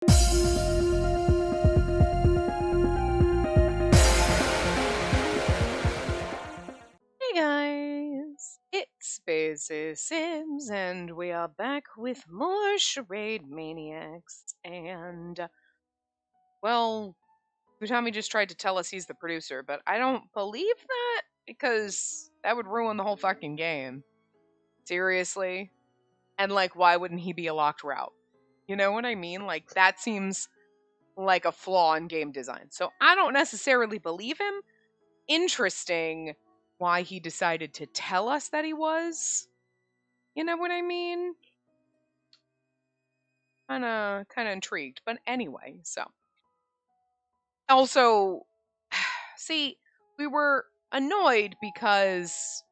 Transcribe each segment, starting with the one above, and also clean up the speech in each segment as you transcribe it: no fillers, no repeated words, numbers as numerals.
Hey guys, it's Basic Sims, and we are back with more Charade Maniacs. And, well, Futami just tried to tell us he's the producer, but I don't believe that because that would ruin the whole fucking game. Seriously? And, like, why wouldn't he be a locked route? You know what I mean? Like, that seems like a flaw in game design. So I don't necessarily believe him. Interesting why he decided to tell us that he was. You know what I mean? Kinda intrigued. But anyway, so. Also, see, we were annoyed because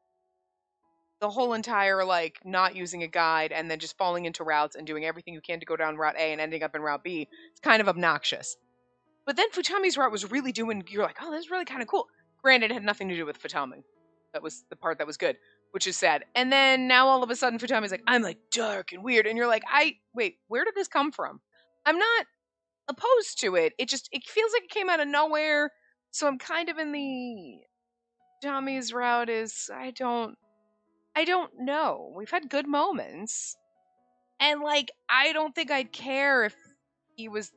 the whole entire, like, not using a guide and then just falling into routes and doing everything you can to go down Route A and ending up in Route B is kind of obnoxious. But then Futami's route was really doing, you're like, oh, this is really kind of cool. Granted, it had nothing to do with Futami. That was the part that was good, which is sad. And then now all of a sudden Futami's like, I'm like dark and weird. And you're like, wait, where did this come from? I'm not opposed to it. It feels like it came out of nowhere. So I'm kind of in the Futami's route is, I don't know. We've had good moments. And like, I don't think I'd care if he was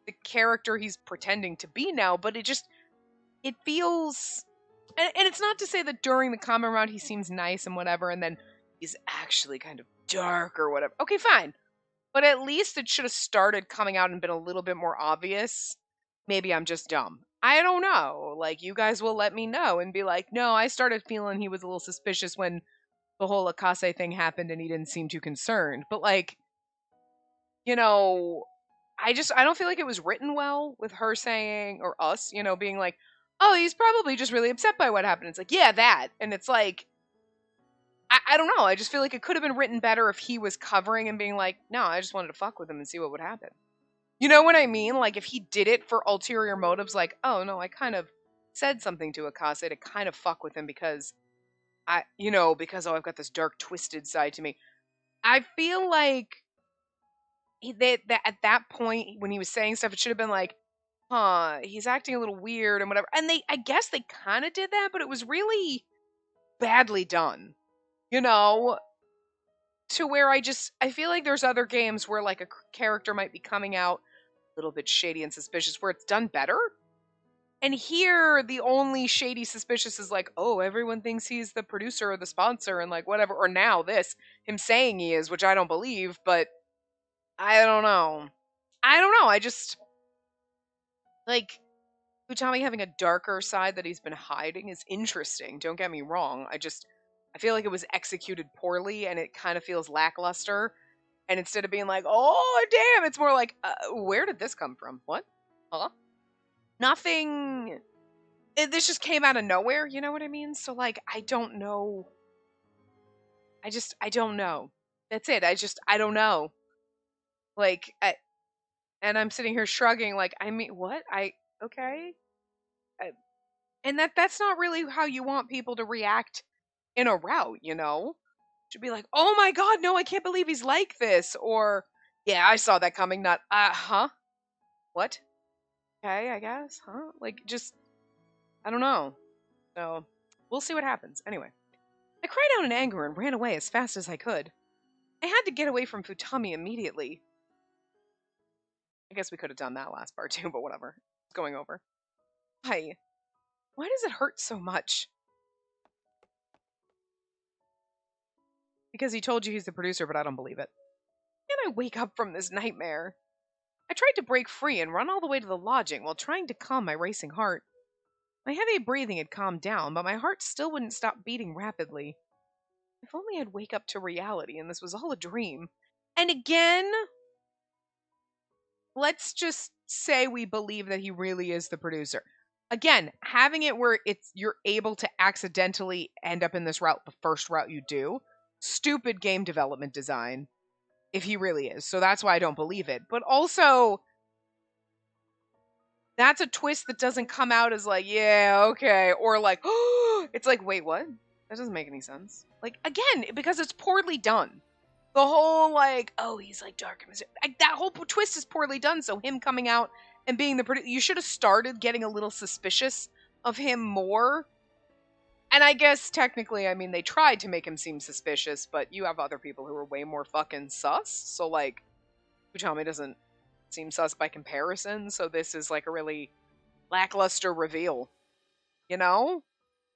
the character he's pretending to be now, but it feels, and it's not to say that during the common round he seems nice and whatever, and then he's actually kind of dark or whatever. Okay, fine. But at least it should have started coming out and been a little bit more obvious. Maybe I'm just dumb. I don't know. Like, you guys will let me know and be like, no, I started feeling he was a little suspicious when the whole Akase thing happened and he didn't seem too concerned. But like, you know, I don't feel like it was written well with her saying, or us, being like, oh, he's probably just really upset by what happened. It's like, yeah, that. And it's like, I don't know. I just feel like it could have been written better if he was covering and being like, no, I just wanted to fuck with him and see what would happen. You know what I mean? Like, if he did it for ulterior motives, like, oh, no, I kind of said something to Akase to kind of fuck with him because because, oh, I've got this dark, twisted side to me. I feel like that at that point when he was saying stuff, it should have been like, huh, he's acting a little weird and whatever. And I guess they kind of did that, but it was really badly done, to where I feel like there's other games where like a character might be coming out a little bit shady and suspicious where it's done better. And here, the only shady suspicious is like, oh, everyone thinks he's the producer or the sponsor and like whatever. Or now him saying he is, which I don't believe, but I don't know. I just, like, Futami having a darker side that he's been hiding is interesting. Don't get me wrong. I feel like it was executed poorly and it kind of feels lackluster. And instead of being like, oh, damn, it's more like, where did this come from? What? Huh? Nothing. This just came out of nowhere. You know what I mean? So, like, I don't know. I don't know. That's it. I don't know. Like, and I'm sitting here shrugging, like, I mean, what? Okay. And that's not really how you want people to react in a route, To be like, oh my god, no, I can't believe he's like this. Or, yeah, I saw that coming, not, huh? What? Okay, I guess, huh? Like, just, I don't know. So, we'll see what happens. Anyway, I cried out in anger and ran away as fast as I could. I had to get away from Futami immediately. I guess we could have done that last part too, but whatever. It's going over. Why? Why does it hurt so much? Because he told you he's the producer, but I don't believe it. Can I wake up from this nightmare? I tried to break free and run all the way to the lodging while trying to calm my racing heart. My heavy breathing had calmed down, but my heart still wouldn't stop beating rapidly. If only I'd wake up to reality and this was all a dream. And again, let's just say we believe that he really is the producer. Again, having it where you're able to accidentally end up in this route the first route you do, stupid game development design, if he really is. So that's why I don't believe it. But also, that's a twist that doesn't come out as like, yeah, okay. Or like, oh, it's like, wait, what? That doesn't make any sense. Like, again, because it's poorly done. The whole, like, oh, he's, like, dark and mysterious. Like, that whole twist is poorly done, so him coming out and being the producer, you should have started getting a little suspicious of him more. And I guess, technically, I mean, they tried to make him seem suspicious, but you have other people who are way more fucking sus, so, like, Futami doesn't seem sus by comparison, so this is, like, a really lackluster reveal. You know?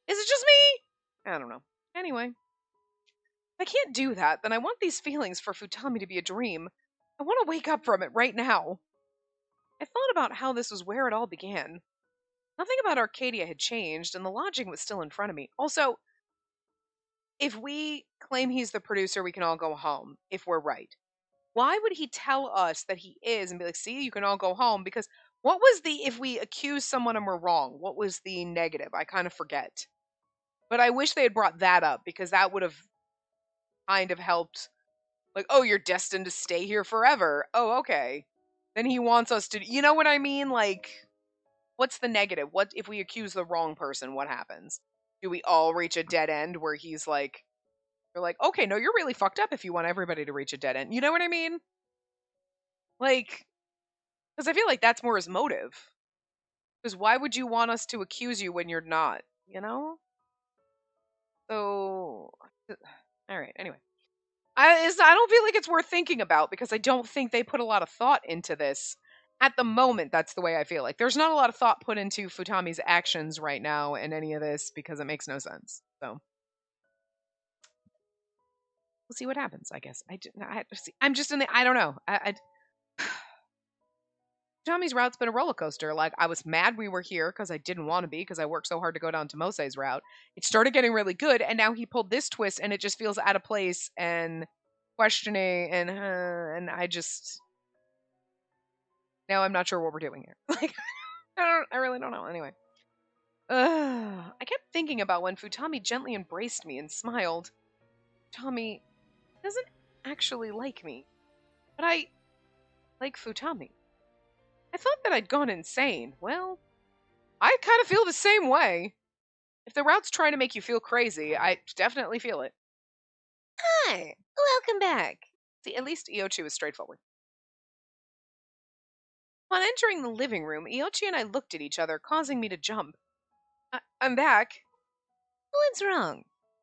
Is it just me? I don't know. Anyway. If I can't do that, then I want these feelings for Futami to be a dream. I want to wake up from it right now. I thought about how this was where it all began. Nothing about Arcadia had changed, and the lodging was still in front of me. Also, if we claim he's the producer, we can all go home, if we're right. Why would he tell us that he is and be like, see, you can all go home? Because what was the, if we accuse someone and we're wrong, what was the negative? I kind of forget. But I wish they had brought that up, because that would have kind of helped. Like, oh, you're destined to stay here forever. Oh, okay. Then he wants us to, you know what I mean? Like, what's the negative? What if we accuse the wrong person? What happens? Do we all reach a dead end where he's like, they're like, okay, no, you're really fucked up if you want everybody to reach a dead end. You know what I mean? Like, because I feel like that's more his motive. Because why would you want us to accuse you when you're not? You know? So, all right, anyway. I don't feel like it's worth thinking about, because I don't think they put a lot of thought into this. At the moment, that's the way I feel. Like, there's not a lot of thought put into Futami's actions right now in any of this, because it makes no sense. So, we'll see what happens, I guess. I'm just in the, I don't know. Futami's route's been a roller coaster. Like, I was mad we were here because I didn't want to be, because I worked so hard to go down to Mose's route. It started getting really good, and now he pulled this twist, and it just feels out of place and questioning, and I just, now I'm not sure what we're doing here. Like, I really don't know. Anyway, I kept thinking about when Futami gently embraced me and smiled. Futami doesn't actually like me, but I like Futami. I thought that I'd gone insane. Well, I kind of feel the same way. If the route's trying to make you feel crazy, I definitely feel it. Hi, welcome back. See, at least Iochi was straightforward. Upon entering the living room, Iochi and I looked at each other, causing me to jump. I'm back. What's wrong?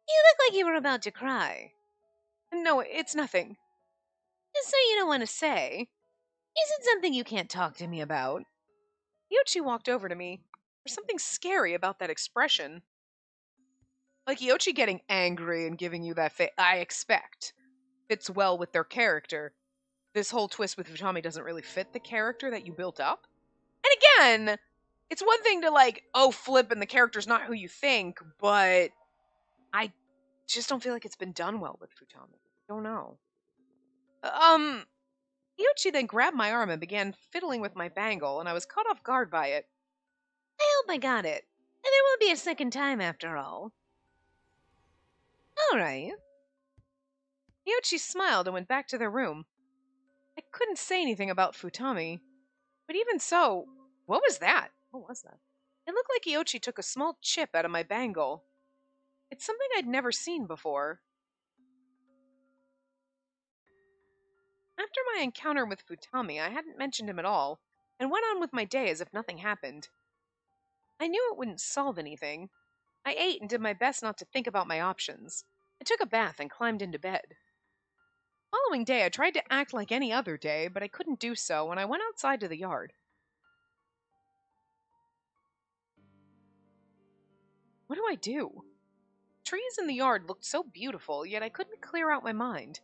You look like you were about to cry. No, it's nothing. Just so you don't want to say. Is it something you can't talk to me about? Iochi walked over to me. There's something scary about that expression. Like Iochi getting angry and giving you that face, I expect, fits well with their character. This whole twist with Futami doesn't really fit the character that you built up. And again, it's one thing to like, oh, flip and the character's not who you think, but I just don't feel like it's been done well with Futami. I don't know. Iochi then grabbed my arm and began fiddling with my bangle, and I was caught off guard by it. I hope I got it. And there won't be a second time after all. All right. Iochi smiled and went back to their room. I couldn't say anything about Futami, but even so, what was that? What was that? It looked like Iochi took a small chip out of my bangle. It's something I'd never seen before. After my encounter with Futami, I hadn't mentioned him at all, and went on with my day as if nothing happened. I knew it wouldn't solve anything. I ate and did my best not to think about my options. I took a bath and climbed into bed. The following day, I tried to act like any other day, but I couldn't do so, and I went outside to the yard. What do I do? Trees in the yard looked so beautiful, yet I couldn't clear out my mind.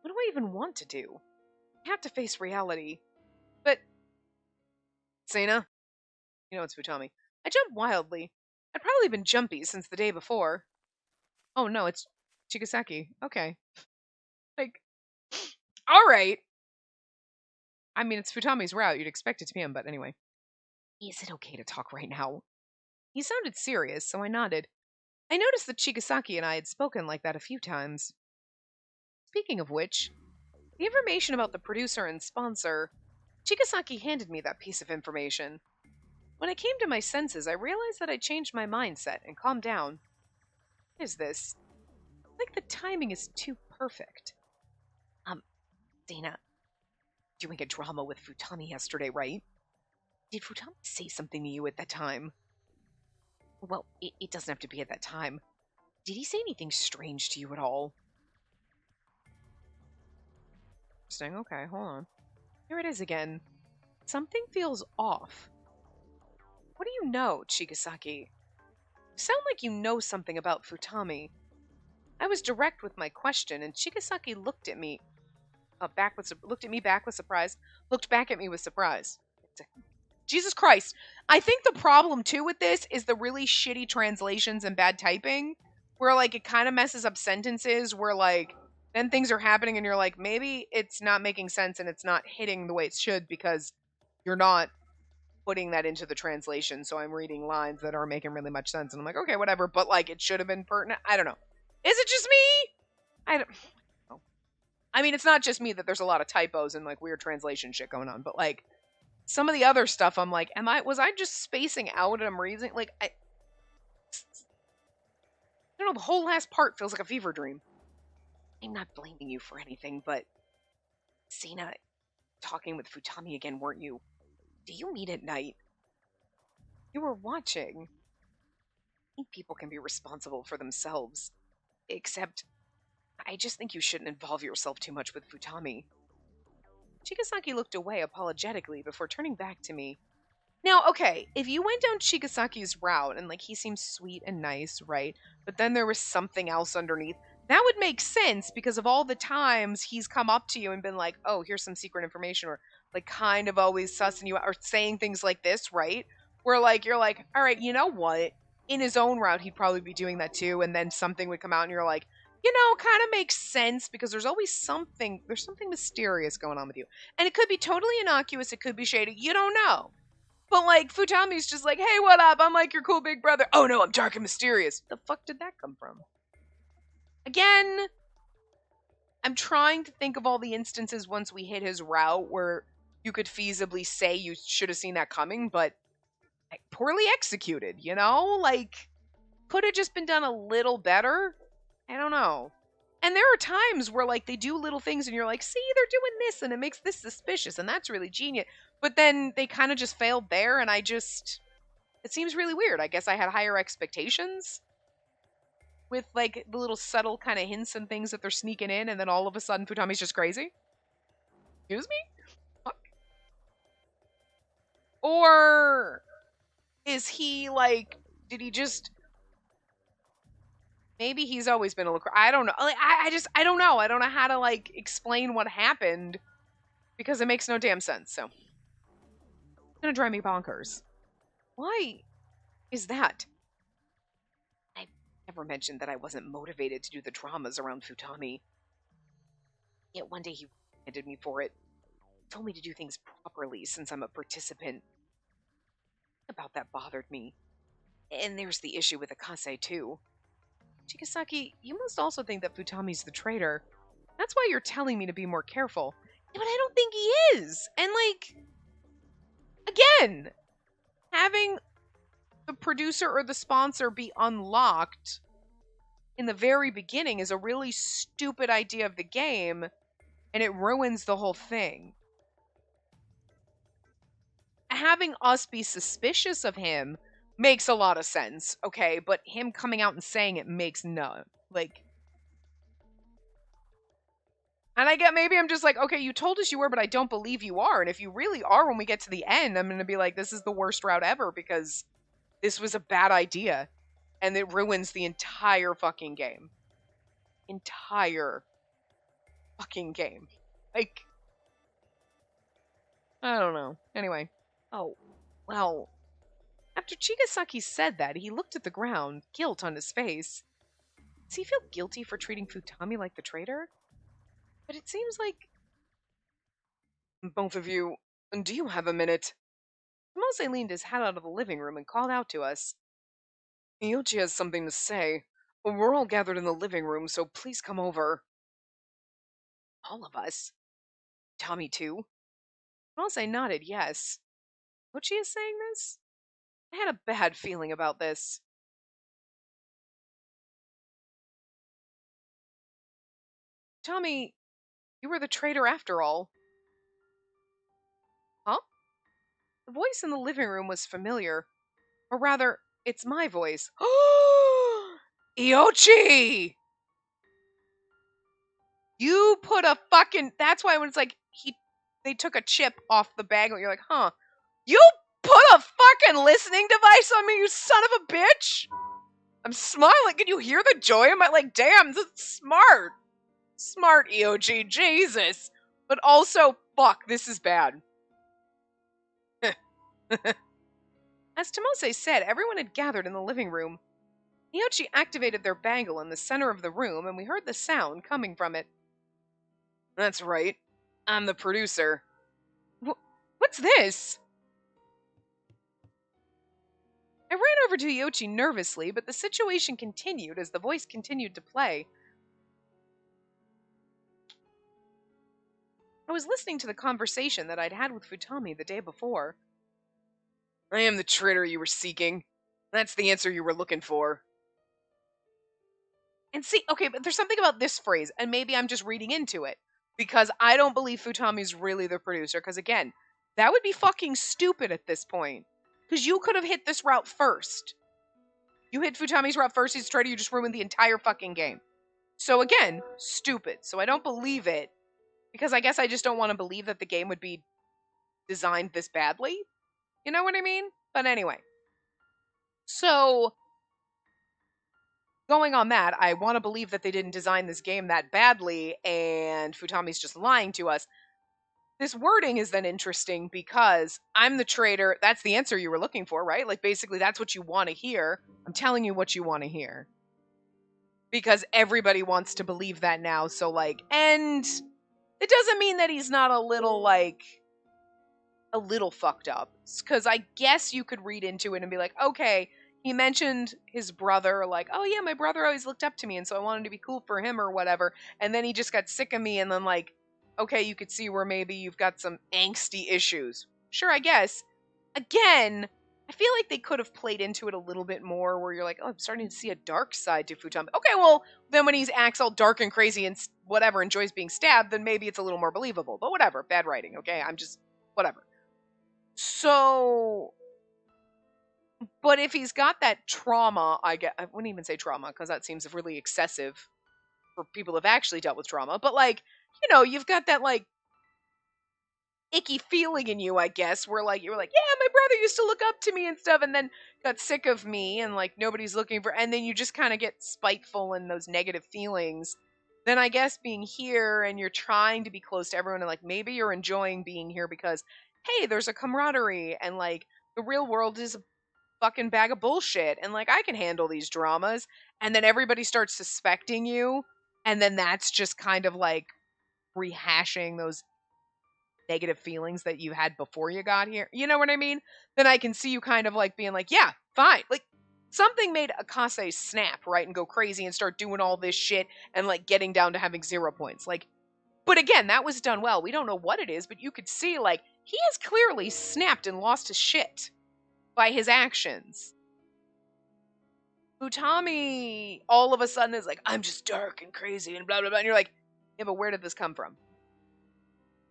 What do I even want to do? I have to face reality. But, Sana, you know it's Futami. I jumped wildly. I'd probably been jumpy since the day before. Oh no, it's Chigasaki. Okay. Like, alright. I mean, it's Futami's route. You'd expect it to be him, but anyway. Is it okay to talk right now? He sounded serious, so I nodded. I noticed that Chigasaki and I had spoken like that a few times. Speaking of which, the information about the producer and sponsor, Chigasaki handed me that piece of information. When I came to my senses, I realized that I changed my mindset and calmed down. What is this? It's like the timing is too perfect. Dana, doing a drama with Futami yesterday, right? Did Futami say something to you at that time? Well, it doesn't have to be at that time. Did he say anything strange to you at all? Interesting. Okay, hold on. Here it is again. Something feels off. What do you know, Chigasaki? You sound like you know something about Futami. I was direct with my question, and Chigasaki looked at me looked at me back with surprise, looked back at me with surprise. Jesus Christ. I think the problem too with this is the really shitty translations and bad typing, where like it kind of messes up sentences where like then things are happening and you're like, maybe it's not making sense and it's not hitting the way it should because you're not putting that into the translation. So I'm reading lines that aren't making really much sense. And I'm like, okay, whatever. But like it should have been pertinent. I don't know. Is it just me? I don't know. I mean, it's not just me that there's a lot of typos and like weird translation shit going on, but like some of the other stuff I'm like, was I just spacing out and I'm reading like I don't know, the whole last part feels like a fever dream. I'm not blaming you for anything, but Sena, talking with Futami again, weren't you? Do you mean at night? You were watching. I think people can be responsible for themselves. Except, I just think you shouldn't involve yourself too much with Futami. Chigasaki looked away apologetically before turning back to me. Now, okay, if you went down Chigasaki's route and like he seems sweet and nice, right? But then there was something else underneath, that would make sense because of all the times he's come up to you and been like, oh, here's some secret information, or like kind of always sussing you out or saying things like this, right? Where like you're like, all right, you know what? In his own route, he'd probably be doing that too, and then something would come out and you're like, you know, kind of makes sense because there's something mysterious going on with you. And it could be totally innocuous, it could be shady, you don't know. But like Futami's just like, hey, what up? I'm like your cool big brother. Oh no, I'm dark and mysterious. The fuck did that come from? Again, I'm trying to think of all the instances once we hit his route where you could feasibly say you should have seen that coming, but poorly executed, you know? Like, could have just been done a little better? I don't know. And there are times where like they do little things and you're like, see, they're doing this and it makes this suspicious and that's really genius. But then they kind of just failed there and it seems really weird. I guess I had higher expectations with like the little subtle kind of hints and things that they're sneaking in and then all of a sudden Futami's just crazy. Excuse me? Fuck. Or is he like, did he just maybe he's always been a little. I don't know. Like, I don't know. I don't know how to like explain what happened because it makes no damn sense. So, it's gonna drive me bonkers. Why is that? I never mentioned that I wasn't motivated to do the dramas around Futami. Yet one day he recommended me for it. Told me to do things properly since I'm a participant. About that bothered me. And there's the issue with Akase too. Chigasaki, you must also think that Futami's the traitor. That's why you're telling me to be more careful. Yeah, but I don't think he is. And like, again, having the producer or the sponsor be unlocked in the very beginning is a really stupid idea of the game, and it ruins the whole thing. Having us be suspicious of him makes a lot of sense, okay? But him coming out and saying it makes none. Like, and I get maybe I'm just like, okay, you told us you were, but I don't believe you are. And if you really are, when we get to the end, I'm going to be like, this is the worst route ever because this was a bad idea. And it ruins the entire fucking game. Entire fucking game. Like, I don't know. Anyway. Oh, well. After Chigasaki said that, he looked at the ground, guilt on his face. Does he feel guilty for treating Futami like the traitor? But it seems like... Both of you, do you have a minute? Mose leaned his head out of the living room and called out to us. Yoichi has something to say. We're all gathered in the living room, so please come over. All of us? Tommy too? Mose nodded yes. Yoichi is saying this? I had a bad feeling about this. Tommy, You were the traitor after all. Huh? The voice in the living room was familiar. Or rather, it's my voice. Iochi! You put a fucking... That's why when it's like, they took a chip off the bag, you're like, huh. You put a fucking listening device on me, you son of a bitch! I'm smiling. Can you hear the joy in my... Like, damn, this is smart. Smart, Iochi. Jesus. But also, fuck, this is bad. As Tomose said, everyone had gathered in the living room. Iochi activated their bangle in the center of the room, and we heard the sound coming from it. That's right. I'm the producer. What's this? I ran over to Iochi nervously, but the situation continued as the voice continued to play. I was listening to the conversation that I'd had with Futami the day before. I am the traitor you were seeking. That's the answer you were looking for. And see, okay, but there's something about this phrase, and maybe I'm just reading into it, because I don't believe Futami's really the producer, because again, that would be fucking stupid at this point. Because you could have hit this route first. You hit Futami's route first, he's traitor, you just ruined the entire fucking game. So again, stupid. So I don't believe it, because I guess I just don't want to believe that the game would be designed this badly. You know what I mean? But anyway. So, going on that, I want to believe that they didn't design this game that badly, and Futami's just lying to us. This wording is then interesting because I'm the traitor. That's the answer you were looking for, right? Like, basically, that's what you want to hear. I'm telling you what you want to hear. Because everybody wants to believe that now, so, like, and it doesn't mean that he's not a little fucked up. Because I guess you could read into it and be like, okay, he mentioned his brother, like, oh yeah, my brother always looked up to me, and so I wanted to be cool for him or whatever, and then he just got sick of me, and then, like, okay, you could see where maybe you've got some angsty issues. Sure, I guess. Again, I feel like they could have played into it a little bit more, where you're like, oh, I'm starting to see a dark side to Futami. Okay, well, then when he acts all dark and crazy and whatever, enjoys being stabbed, then maybe it's a little more believable. But whatever, bad writing, okay? I'm just, whatever. So, but if he's got that trauma, I wouldn't even say trauma, because that seems really excessive for people who've actually dealt with trauma, but, like, you know, you've got that, like, icky feeling in you, I guess, where, like, you're like, yeah, my brother used to look up to me and stuff, and then got sick of me, and, like, nobody's looking for, and then you just kind of get spiteful and those negative feelings. Then I guess being here and you're trying to be close to everyone, and, like, maybe you're enjoying being here because, hey, there's a camaraderie, and, like, the real world is a fucking bag of bullshit, and, like, I can handle these dramas, and then everybody starts suspecting you, and then that's just kind of, like, rehashing those negative feelings that you had before you got here. You know what I mean? Then I can see you kind of, like, being like, yeah, fine. Like, something made Akase snap, right, and go crazy and start doing all this shit and, like, getting down to having 0 points. Like, but again, that was done well. We don't know what it is, but you could see, like, he has clearly snapped and lost his shit by his actions. Futami all of a sudden is like, I'm just dark and crazy and blah, blah, blah. And you're like, yeah, but where did this come from?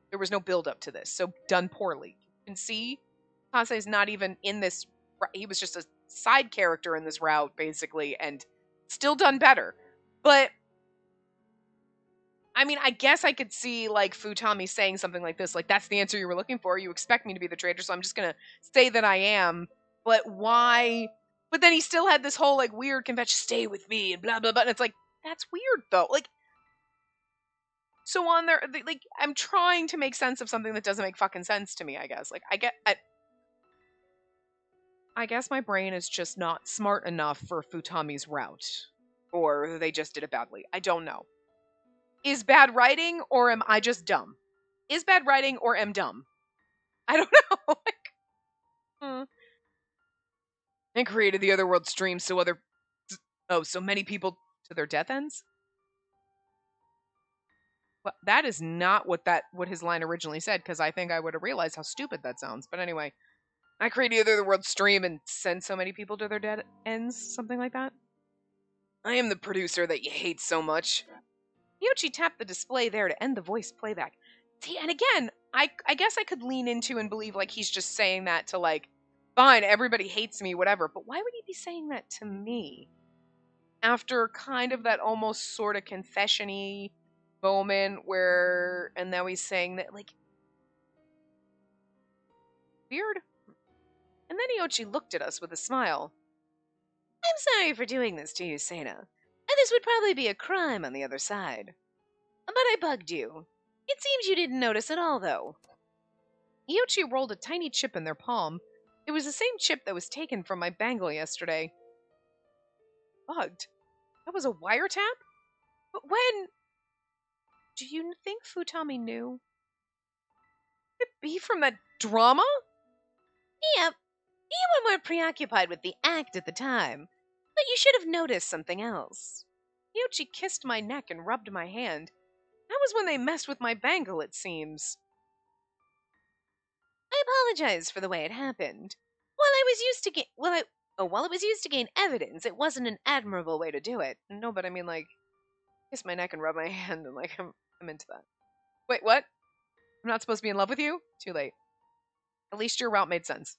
There was no build up to this, so done poorly. You can see Kase's not even in this. He was just a side character in this route, basically, and still done better. But, I mean, I guess I could see, like, Futami saying something like this, like, that's the answer you were looking for. You expect me to be the traitor, so I'm just gonna say that I am. But why? But then he still had this whole, like, weird convention, stay with me, and blah, blah, blah. And it's like, that's weird, though. Like, so on there, like, I'm trying to make sense of something that doesn't make fucking sense to me, I guess. Like, I guess my brain is just not smart enough for Futami's route. Or they just did it badly. I don't know. Is bad writing, or am I just dumb? Is bad writing, or am dumb? I don't know. Like, And created the Otherworld stream so so many people to their death ends? Well, that is not what his line originally said, because I think I would have realized how stupid that sounds. But anyway, I created the Otherworld stream and sent so many people to their dead ends, something like that. I am the producer that you hate so much. Yoshi tapped the display there to end the voice playback. See, and again, I guess I could lean into and believe like he's just saying that to like, fine, everybody hates me, whatever. But why would he be saying that to me? After kind of that almost sort of confession-y moment where, and now he's saying that, like, weird. And then Iochi looked at us with a smile. I'm sorry for doing this to you, Sena. And this would probably be a crime on the other side. But I bugged you. It seems you didn't notice at all, though. Iochi rolled a tiny chip in their palm. It was the same chip that was taken from my bangle yesterday. Bugged? That was a wiretap? But when? Do you think Futami knew? Could it be from that drama? Yep. You were more preoccupied with the act at the time. But you should have noticed something else. Iochi kissed my neck and rubbed my hand. That was when they messed with my bangle, it seems. I apologize for the way it happened. While it was used to gain evidence, it wasn't an admirable way to do it. No, but I mean, like, kiss my neck and rub my hand, and like, I'm into that. Wait, what? I'm not supposed to be in love with you? Too late. At least your route made sense.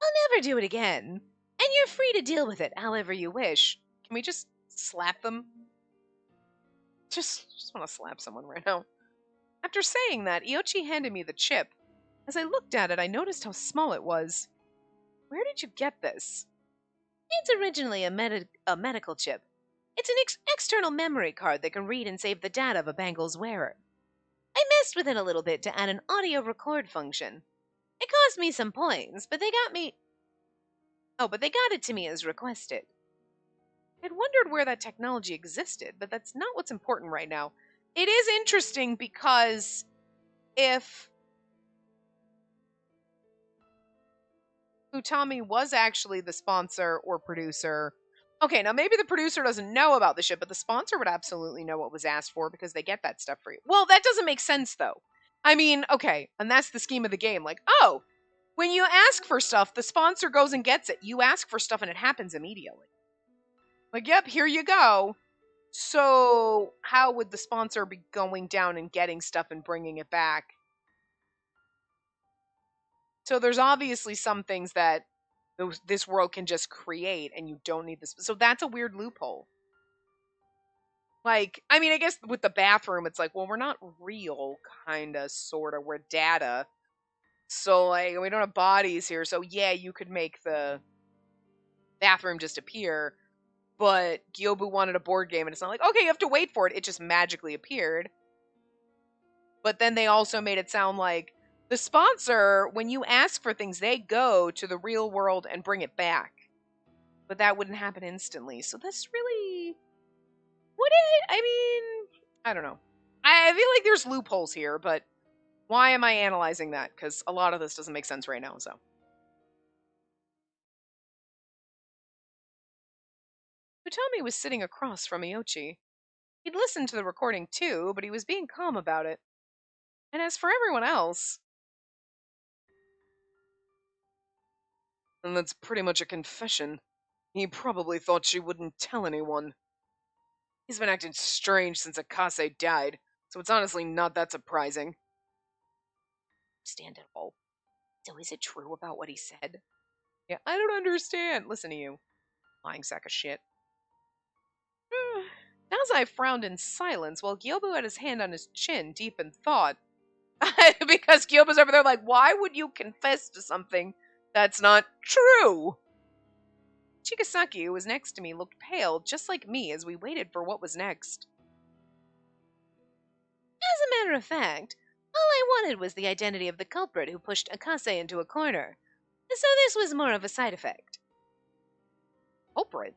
I'll never do it again. And you're free to deal with it however you wish. Can we just slap them? Just want to slap someone right now. After saying that, Iochi handed me the chip. As I looked at it, I noticed how small it was. Where did you get this? It's originally a medical chip. It's an external memory card that can read and save the data of a bangle's wearer. I messed with it a little bit to add an audio record function. It cost me some points, but they got it to me as requested. I'd wondered where that technology existed, but that's not what's important right now. It is interesting because if Futami was actually the sponsor or producer, okay, now maybe the producer doesn't know about the ship, but the sponsor would absolutely know what was asked for because they get that stuff for you. Well, that doesn't make sense, though. I mean, okay, and that's the scheme of the game. Like, oh, when you ask for stuff, the sponsor goes and gets it. You ask for stuff and it happens immediately. Like, yep, here you go. So, how would the sponsor be going down and getting stuff and bringing it back? So there's obviously some things that this world can just create and you don't need this. So that's a weird loophole. Like, I mean, I guess with the bathroom, it's like, well, we're not real, kind of, sort of. We're data. So, like, we don't have bodies here. So, yeah, you could make the bathroom just appear. But Gyobu wanted a board game, and it's not like, okay, you have to wait for it. It just magically appeared. But then they also made it sound like the sponsor, when you ask for things, they go to the real world and bring it back. But that wouldn't happen instantly. So that's really... Would it? I mean, I don't know. I feel like there's loopholes here, but why am I analyzing that? Because a lot of this doesn't make sense right now, so. Futami was sitting across from Iochi. He'd listened to the recording too, but he was being calm about it. And as for everyone else... And that's pretty much a confession. He probably thought she wouldn't tell anyone. He's been acting strange since Akase died, so it's honestly not that surprising. Stand at all. So is it true about what he said? Yeah, I don't understand. Listen to you. Lying sack of shit. Nazai frowned in silence while Gyobu had his hand on his chin, deep in thought. Because Gyobu's over there like, why would you confess to something that's not true? Chigasaki, who was next to me, looked pale, just like me, as we waited for what was next. As a matter of fact, all I wanted was the identity of the culprit who pushed Akase into a corner, so this was more of a side effect. Culprit?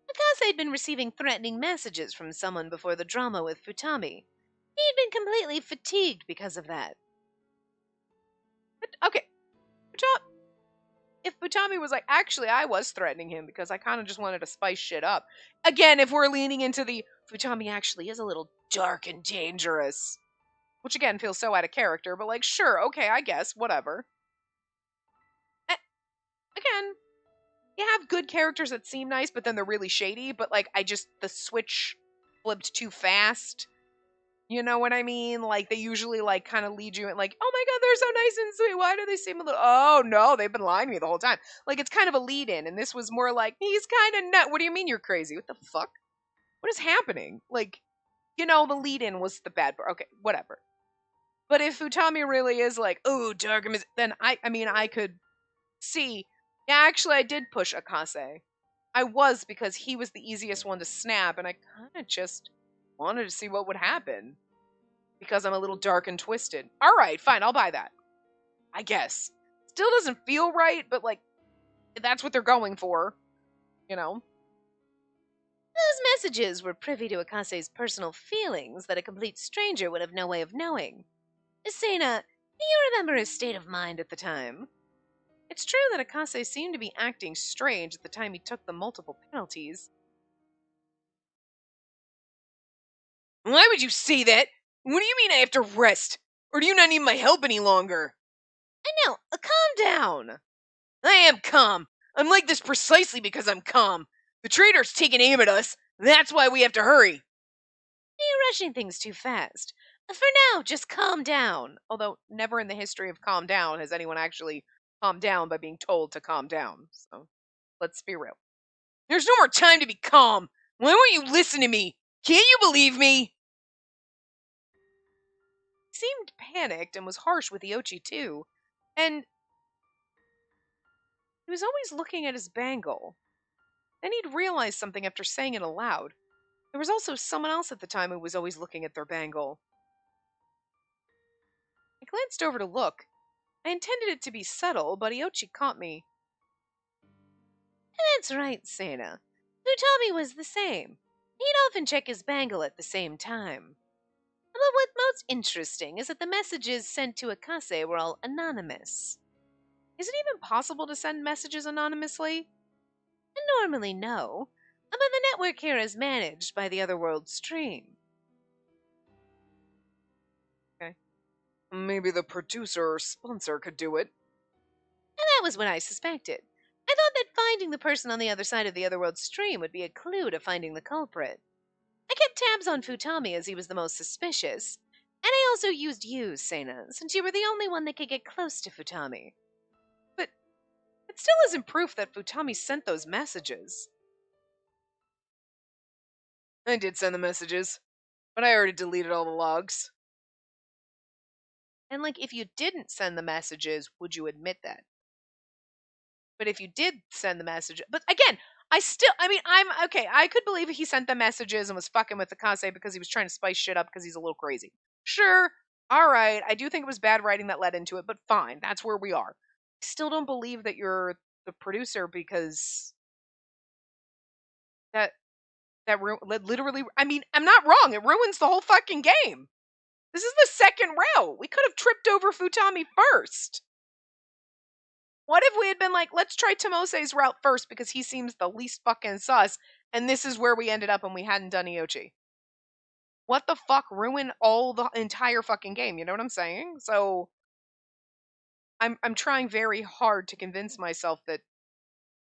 Akase had been receiving threatening messages from someone before the drama with Futami. He'd been completely fatigued because of that. But, okay, if Futami was like, actually, I was threatening him because I kind of just wanted to spice shit up. Again, if we're leaning into the Futami actually is a little dark and dangerous. Which, again, feels so out of character, but like, sure, okay, I guess, whatever. Again, you have good characters that seem nice, but then they're really shady, but like, the switch flipped too fast. You know what I mean? Like, they usually, like, kind of lead you in, like, oh my god, they're so nice and sweet. Why do they seem a little... Oh, no, they've been lying to me the whole time. Like, it's kind of a lead-in, and this was more like, he's kind of nut. What do you mean you're crazy? What the fuck? What is happening? Like, you know, the lead-in was the bad part. Okay, whatever. But if Futami really is like, oh, Darkham is... Then, I could see... Yeah, actually, I did push Akase. I was, because he was the easiest one to snap, and I kind of just... wanted to see what would happen. Because I'm a little dark and twisted. Alright, fine, I'll buy that. I guess. Still doesn't feel right, but like, that's what they're going for. You know? Those messages were privy to Akase's personal feelings that a complete stranger would have no way of knowing. Sena, do you remember his state of mind at the time? It's true that Akase seemed to be acting strange at the time he took the multiple penalties. Why would you say that? What do you mean I have to rest? Or do you not need my help any longer? I know, calm down. I am calm. I'm like this precisely because I'm calm. The traitor's taking aim at us. That's why we have to hurry. You're rushing things too fast. For now, just calm down. Although, never in the history of calm down has anyone actually calmed down by being told to calm down. So, let's be real. There's no more time to be calm. Why won't you listen to me? Can't you believe me? He seemed panicked and was harsh with Iochi too. And he was always looking at his bangle. Then he'd realized something after saying it aloud. There was also someone else at the time who was always looking at their bangle. I glanced over to look. I intended it to be subtle, but Iochi caught me. That's right, Sena. Futami was the same. He'd often check his bangle at the same time. But what's most interesting is that the messages sent to Akase were all anonymous. Is it even possible to send messages anonymously? Normally, no. But the network here is managed by the Otherworld stream. Okay. Maybe the producer or sponsor could do it. And that was what I suspected. I thought that finding the person on the other side of the Otherworld stream would be a clue to finding the culprit. I kept tabs on Futami as he was the most suspicious, and I also used you, Sena, since you were the only one that could get close to Futami. But it still isn't proof that Futami sent those messages. I did send the messages, but I already deleted all the logs. And, like, if you didn't send the messages, would you admit that? But if you did send the message... But again, I could believe he sent the messages and was fucking with Akase because he was trying to spice shit up because he's a little crazy. Sure, alright, I do think it was bad writing that led into it, but fine, that's where we are. I still don't believe that you're the producer because... literally... I mean, I'm not wrong, it ruins the whole fucking game. This is the second route. We could have tripped over Futami first. What if we had been like, let's try Tomose's route first because he seems the least fucking sus, and this is where we ended up and we hadn't done Iochi? What the fuck ruined all the entire fucking game, you know what I'm saying? So, I'm trying very hard to convince myself that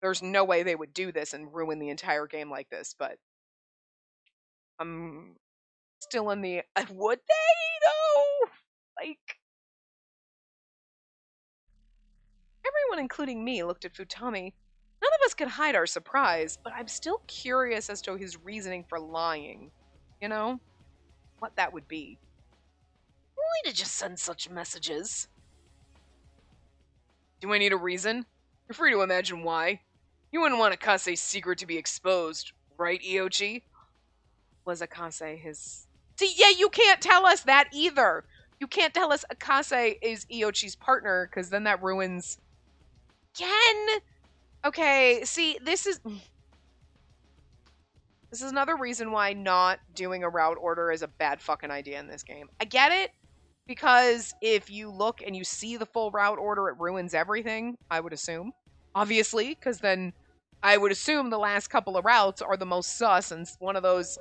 there's no way they would do this and ruin the entire game like this, but I'm still in the, would they though? Like... Everyone, including me, looked at Futami. None of us could hide our surprise, but I'm still curious as to his reasoning for lying. You know? What that would be. Why did you send such messages? Do I need a reason? You're free to imagine why. You wouldn't want Akase's secret to be exposed, right, Iochi? Was Akase his... See, yeah, you can't tell us that either! You can't tell us Akase is Iochi's partner, because then that ruins... Again! Okay, see, this is another reason why not doing a route order is a bad fucking idea in this game. I get it, because if you look and you see the full route order, it ruins everything, I would assume. Obviously, because then I would assume the last couple of routes are the most sus, and one of those...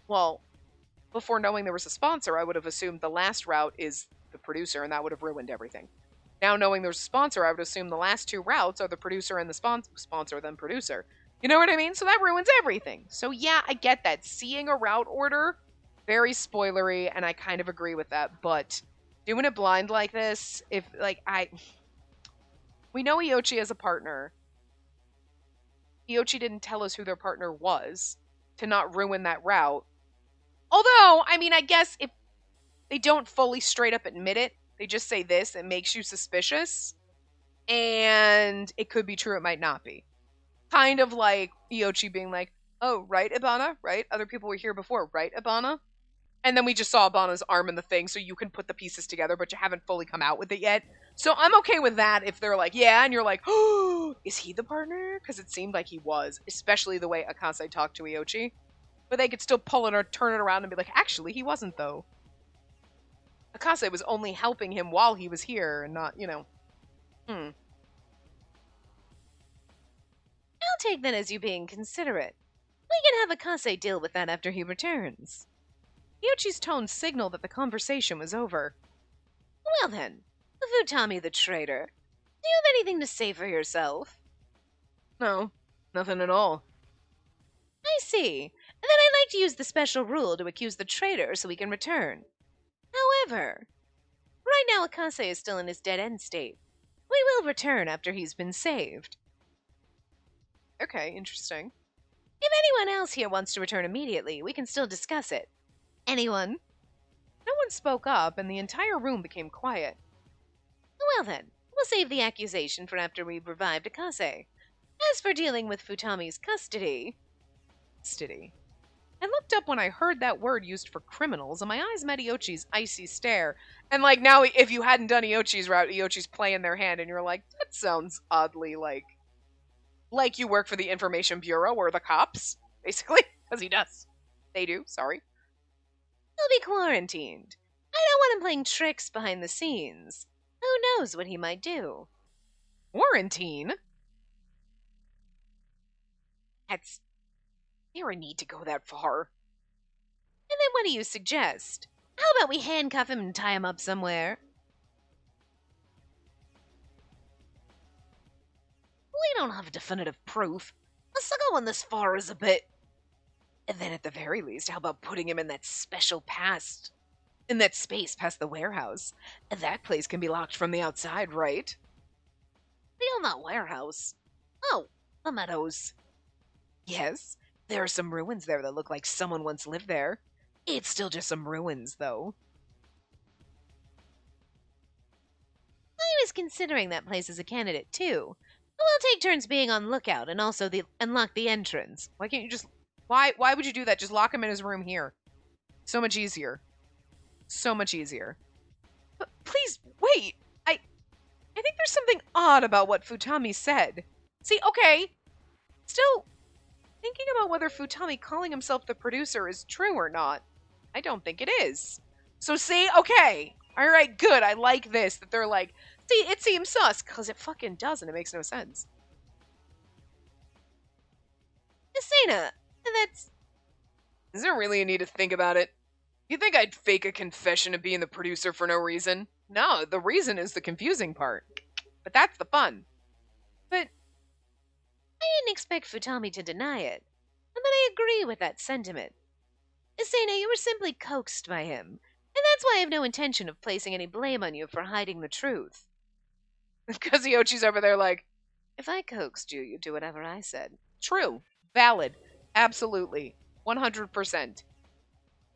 Well, before knowing there was a sponsor, I would have assumed the last route is the producer, and that would have ruined everything. Now, knowing there's a sponsor, I would assume the last two routes are the producer and the sponsor, then producer. You know what I mean? So that ruins everything. So yeah, I get that. Seeing a route order, very spoilery, and I kind of agree with that. But doing it blind like this, if like we know Iochi as a partner. Iochi didn't tell us who their partner was to not ruin that route. Although, I mean, I guess if they don't fully straight up admit it, they just say this, it makes you suspicious. And it could be true, it might not be. Kind of like Iochi being like, oh, right, Ibana? Right? Other people were here before, right, Ibana? And then we just saw Ibana's arm in the thing, so you can put the pieces together, but you haven't fully come out with it yet. So I'm okay with that if they're like, yeah, and you're like, oh, is he the partner? Because it seemed like he was, especially the way Akase talked to Iochi. But they could still pull it or turn it around and be like, actually, he wasn't, though. Akase was only helping him while he was here and not, Hmm. I'll take that as you being considerate. We can have Akase deal with that after he returns. Iochi's tone signaled that the conversation was over. Well then, Futami the traitor, do you have anything to say for yourself? No, nothing at all. I see. And then I'd like to use the special rule to accuse the traitor so we can return. However, right now Akase is still in his dead-end state. We will return after he's been saved. Okay, interesting. If anyone else here wants to return immediately, we can still discuss it. Anyone? No one spoke up, and the entire room became quiet. Well then, we'll save the accusation for after we've revived Akase. As for dealing with Futami's custody... I looked up when I heard that word used for criminals, and my eyes met Iochi's icy stare. And, like, now, if you hadn't done Iochi's route, Iochi's playing their hand, and you're like, that sounds oddly like you work for the Information Bureau or the cops, basically. Because he does. They do, sorry. He'll be quarantined. I don't want him playing tricks behind the scenes. Who knows what he might do? Quarantine? That's... There a need to go that far. And then what do you suggest? How about we handcuff him and tie him up somewhere? We don't have definitive proof. Us going this far is a bit... And then at the very least, how about putting him in that in that space past the warehouse? That place can be locked from the outside, right? Feel that warehouse. Oh, the meadows. Yes, there are some ruins there that look like someone once lived there. It's still just some ruins, though. I was considering that place as a candidate, too. We'll take turns being on lookout and also unlock the entrance. Why can't you just... Why would you do that? Just lock him in his room here. So much easier. So much easier. But please, wait. I think there's something odd about what Futami said. See, okay. Still thinking about whether Futami calling himself the producer is true or not. I don't think it is. So see, okay. Alright, good. I like this. That they're like, see, it seems sus. Because it fucking doesn't. It makes no sense. Asena, that's... Is there really a need to think about it? You think I'd fake a confession of being the producer for no reason? No, the reason is the confusing part. But that's the fun. But I didn't expect Futami to deny it, and that I agree with that sentiment. Asena, you were simply coaxed by him, and that's why I have no intention of placing any blame on you for hiding the truth. Because Iochi's over there like, if I coaxed you, you'd do whatever I said. True. Valid. Absolutely. 100%.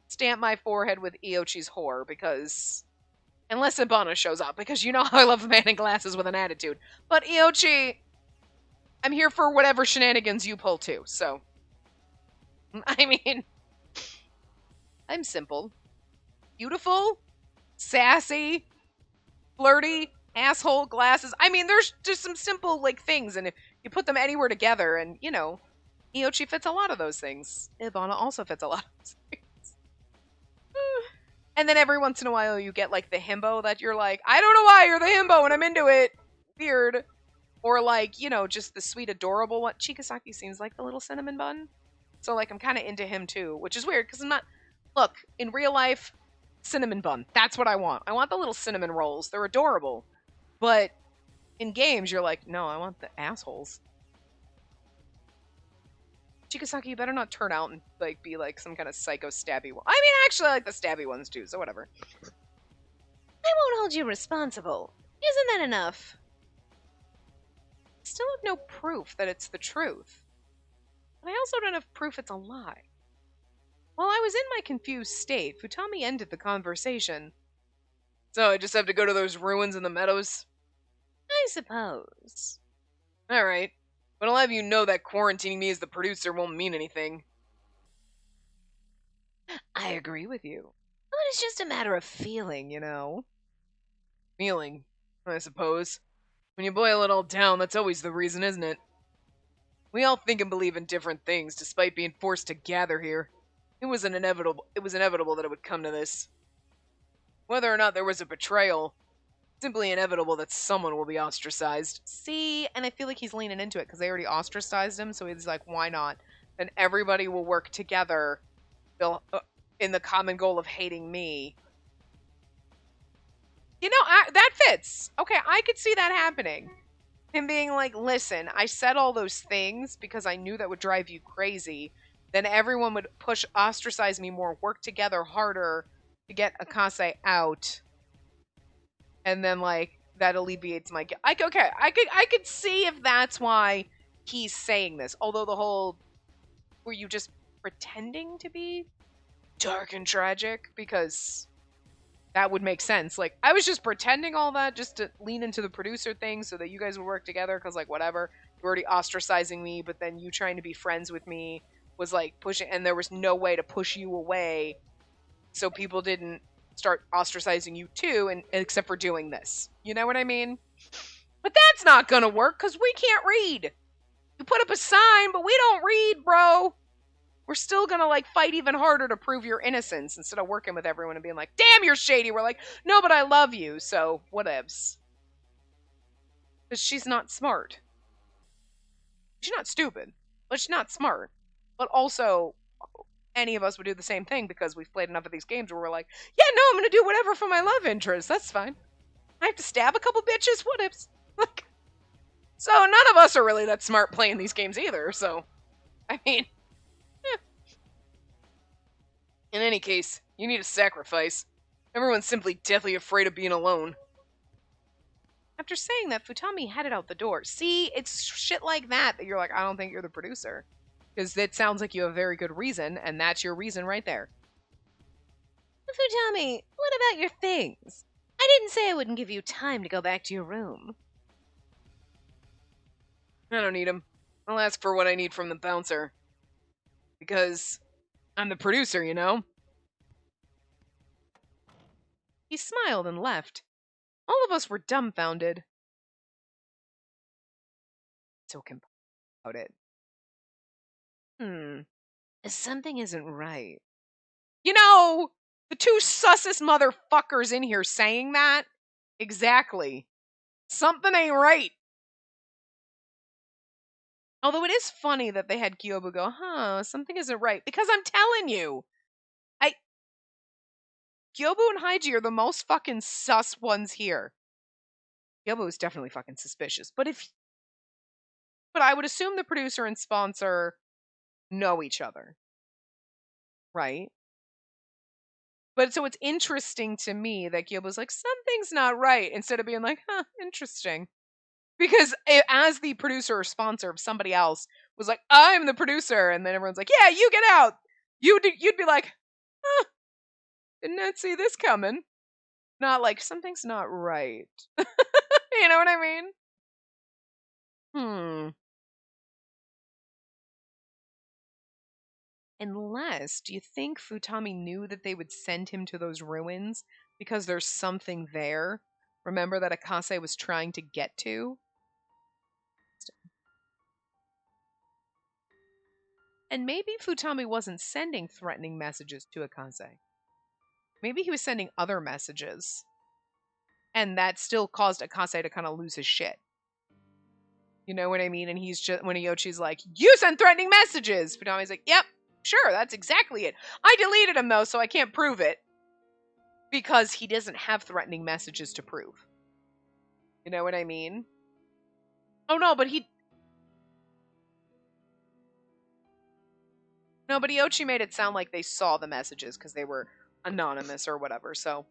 Stamp my forehead with Iochi's whore, because... Unless Ibana shows up, because you know how I love a man in glasses with an attitude. But Iochi... I'm here for whatever shenanigans you pull too, so... I mean... I'm simple. Beautiful. Sassy. Flirty. Asshole. Glasses. I mean, there's just some simple, like, things, and if you put them anywhere together, and, you know... Iochi fits a lot of those things. Ibana also fits a lot of those things. And then every once in a while you get like the himbo that you're like, I don't know why you're the himbo and I'm into it. Weird. Or like, you know, just the sweet adorable one. Chigasaki seems like the little cinnamon bun. So like I'm kind of into him too, which is weird because I'm not... Look, in real life, cinnamon bun. That's what I want. I want the little cinnamon rolls. They're adorable. But in games you're like, no, I want the assholes. Chigasaki, you better not turn out and like be like some kind of psycho stabby one. I mean, actually, I like the stabby ones too, so whatever. I won't hold you responsible. Isn't that enough? Still have no proof that it's the truth. But I also don't have proof it's a lie. While I was in my confused state, Futami ended the conversation. So I just have to go to those ruins in the meadows? I suppose. Alright. But I'll have you know that quarantining me as the producer won't mean anything. I agree with you. But it's just a matter of feeling, you know. Feeling, I suppose. When you boil it all down, that's always the reason, isn't it? We all think and believe in different things, despite being forced to gather here. It was inevitable that it would come to this. Whether or not there was a betrayal, simply inevitable that someone will be ostracized. See, and I feel like he's leaning into it because they already ostracized him, so he's like, why not? Then everybody will work together in the common goal of hating me. You know, that fits. Okay, I could see that happening. Him being like, listen, I said all those things because I knew that would drive you crazy. Then everyone would ostracize me more, work together harder to get Akase out. And then, like, that alleviates my guilt. I could see if that's why he's saying this. Although the whole, were you just pretending to be dark and tragic? Because that would make sense. Like, I was just pretending all that just to lean into the producer thing so that you guys would work together because, like, whatever. You're already ostracizing me, but then you trying to be friends with me was, like, pushing, and there was no way to push you away so people didn't start ostracizing you too, and except for doing this. You know what I mean? But that's not gonna work because we can't read. You put up a sign, but we don't read, bro. We're still gonna like fight even harder to prove your innocence instead of working with everyone and being like, damn, you're shady. We're like, no, but I love you, so whatevs. Because she's not smart. She's not stupid, but she's not smart. But also, any of us would do the same thing because we've played enough of these games where we're like, yeah, no, I'm gonna do whatever for my love interest. That's fine. I have to stab a couple bitches. Whatevs. Like, so none of us are really that smart playing these games either. So, I mean, in any case, you need a sacrifice. Everyone's simply deathly afraid of being alone. After saying that, Futami headed out the door. See, it's shit like that you're like, I don't think you're the producer. Because it sounds like you have a very good reason, and that's your reason right there. Futami, what about your things? I didn't say I wouldn't give you time to go back to your room. I don't need them. I'll ask for what I need from the bouncer. Because I'm the producer, you know? He smiled and left. All of us were dumbfounded. So about it. Something isn't right. You know, the two sussest motherfuckers in here saying that? Exactly. Something ain't right. Although it is funny that they had Kyobu go, something isn't right. Because I'm telling you, Kyobu and Haiji are the most fucking sus ones here. Kyobu is definitely fucking suspicious. But I would assume the producer and sponsor know each other. Right? But so it's interesting to me that Kyobu's like, something's not right, instead of being like, interesting. Because as the producer or sponsor of somebody else was like, I'm the producer, and then everyone's like, yeah, you get out. You'd be like, did not see this coming. Not like, something's not right. You know what I mean? Unless, do you think Futami knew that they would send him to those ruins because there's something there? Remember that Akase was trying to get to? And maybe Futami wasn't sending threatening messages to Akase. Maybe he was sending other messages. And that still caused Akase to kind of lose his shit. You know what I mean? And he's just, when Iochi's like, you sent threatening messages! Futami's like, yep, sure, that's exactly it. I deleted him though, so I can't prove it. Because he doesn't have threatening messages to prove. You know what I mean? Oh no, but he... No, but Iochi made it sound like they saw the messages because they were anonymous or whatever, so.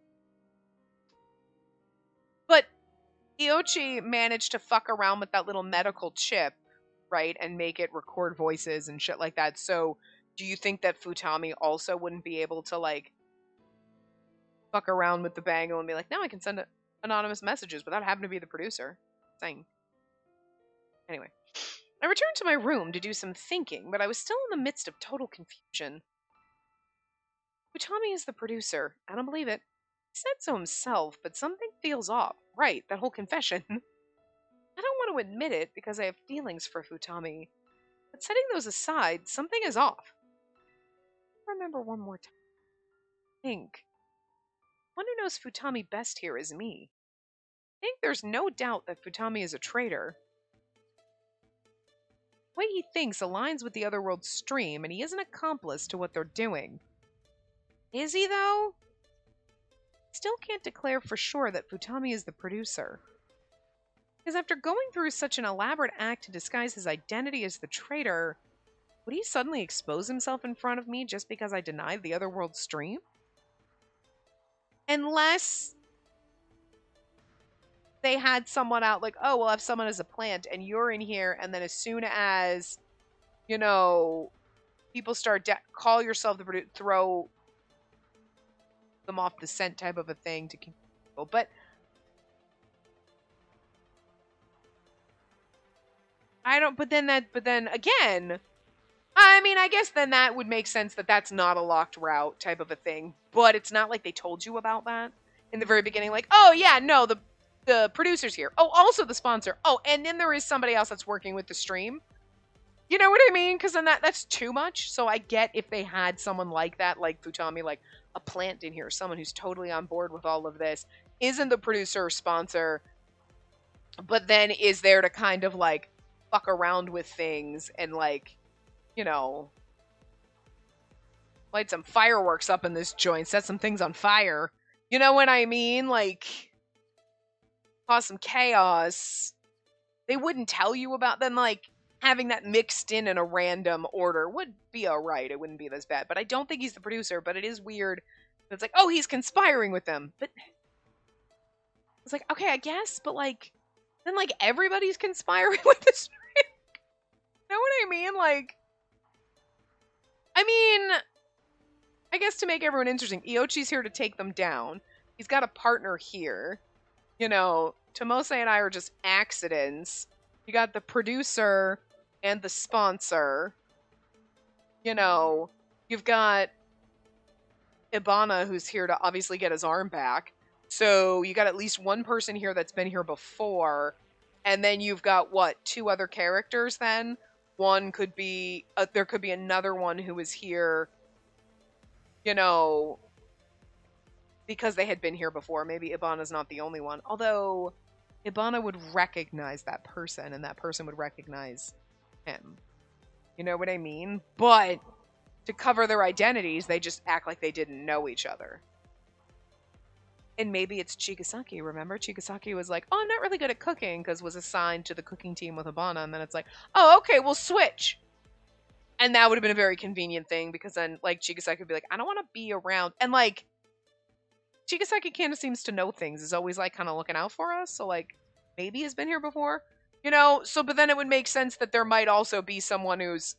But Iochi managed to fuck around with that little medical chip, right, and make it record voices and shit like that. So, do you think that Futami also wouldn't be able to, like, fuck around with the bangle and be like, now I can send anonymous messages without having to be the producer? Saying. Anyway. I returned to my room to do some thinking, but I was still in the midst of total confusion. Futami is the producer. I don't believe it. He said so himself, but something feels off. Right, that whole confession. I don't want to admit it because I have feelings for Futami. But setting those aside, something is off. Remember one more time. Think. One who knows Futami best here is me. I think there's no doubt that Futami is a traitor. The way he thinks aligns with the otherworld stream, and he is an accomplice to what they're doing. Is he, though? Still can't declare for sure that Futami is the producer. Because after going through such an elaborate act to disguise his identity as the traitor, would he suddenly expose himself in front of me just because I denied the otherworld stream? Unless they had someone out like, oh, we'll have someone as a plant and you're in here, and then as soon as, you know, people start call yourself the producer, throw them off the scent type of a thing to keep people. But I don't, but then again, I mean, I guess then that would make sense that that's not a locked route type of a thing, but it's not like they told you about that in the very beginning, like, oh yeah, no, the producer's here. Oh, also the sponsor. Oh, and then there is somebody else that's working with the stream. You know what I mean? Because then that's too much. So I get if they had someone like that, like Futami, like a plant in here, someone who's totally on board with all of this, isn't the producer or sponsor, but then is there to kind of like fuck around with things and like, you know, light some fireworks up in this joint, set some things on fire. You know what I mean? Like, cause some chaos. They wouldn't tell you about them, like, having that mixed in a random order would be alright. It wouldn't be this bad. But I don't think he's the producer, but it is weird. It's like, oh, he's conspiring with them. But it's like, okay, I guess, but like, then like everybody's conspiring with this. You know what I mean? Like, I mean, I guess to make everyone interesting, Iochi's here to take them down. He's got a partner here. You know, Tomose and I are just accidents. You got the producer and the sponsor. You know, you've got Ibana who's here to obviously get his arm back. So you got at least one person here that's been here before. And then you've got, what, 2 other characters then? One could be, there could be another one who was here, you know, because they had been here before. Maybe Ibana's not the only one. Although, Ibana would recognize that person, and that person would recognize him. You know what I mean? But, to cover their identities, they just act like they didn't know each other. And maybe it's Chigasaki, remember? Chigasaki was like, oh, I'm not really good at cooking, because was assigned to the cooking team with Ibana, and then it's like, oh, okay, we'll switch. And that would have been a very convenient thing, because then, like, Chigasaki would be like, I don't want to be around. And, like, Chigasaki kind of seems to know things, is always, like, kind of looking out for us, so, like, maybe has been here before. You know, so, but then it would make sense that there might also be someone who's